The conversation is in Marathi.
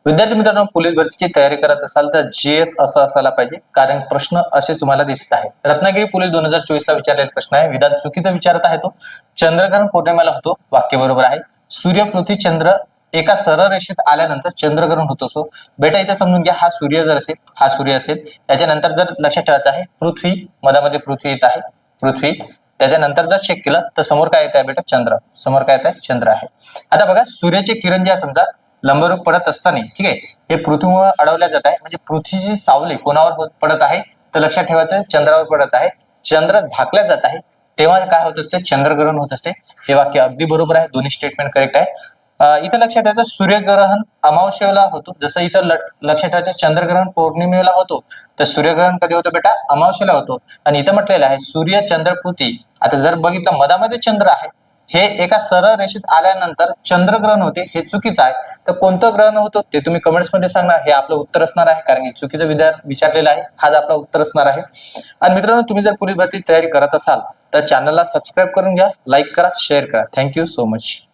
विद्यार्थी मित्रांनो, पोलीस भरतीची तयारी करत असाल तर जीएस असं असायला पाहिजे, कारण प्रश्न असे तुम्हाला दिसत आहे. रत्नागिरी पोलीस 2024 ला विचारलेला प्रश्न आहे. विधान चुकीचं विचारत आहे तो. चंद्रग्रहण पौर्णिमेला होतो, वाक्य बरोबर आहे. सूर्य, पृथ्वी, चंद्र एका सरळ रेषेत आल्यानंतर चंद्रग्रहण होतो. सो बेटा इथे समजून घ्या, हा सूर्य जर असेल, हा सूर्य असेल, त्याच्यानंतर जर लक्षात ठेवायचं आहे पृथ्वी, मधामध्ये पृथ्वी येत आहे, पृथ्वी. त्याच्यानंतर जर चेक केलं तर समोर काय येत आहे बेटा? चंद्र. समोर काय येत आहे? चंद्र आहे. आता बघा, सूर्याचे किरण जे समजा लंबरूप पडत असताना, ठीक आहे, हे पृथ्वीवर अडवल्या जात आहे. म्हणजे पृथ्वीची सावली कोणावर पडत आहे? तर लक्षात ठेवायचं, चंद्रावर पडत आहे. चंद्र झाकल्या जात आहे, तेव्हा काय होत असते? चंद्रग्रहण होत असते. हे वाक्य अगदी बरोबर आहे. दोन्ही स्टेटमेंट करेक्ट आहे. इथं लक्षात ठेवायचं, सूर्यग्रहण अमावस्येला होतो. जसं इथं लक्षात ठेवायचं, चंद्रग्रहण पौर्णिमेला होतो, तर सूर्यग्रहण कधी होतं बेटा? अमावस्येला होतो. आणि इथं म्हटलेलं आहे सूर्य, चंद्र, पृथ्वी. आता जर बघितलं, मधामध्ये चंद्र आहे, हे एका सरळ रेषेत आल्यानंतर चंद्रग्रहण होते, हे चुकीचं आहे. तर कोणतं ग्रहण होतं ते तुम्ही कमेंट्स मध्ये सांगणार. हे आपलं उत्तर असणार आहे, कारण हे चुकीचं विचारलेलं आहे. हाच आपलं उत्तर असणार आहे. आणि मित्रांनो, तुम्ही जर पोलीस भरतीची तयारी करत असाल तर चॅनलला सबस्क्राईब करून घ्या, लाईक करा, शेअर करा. Thank you so much.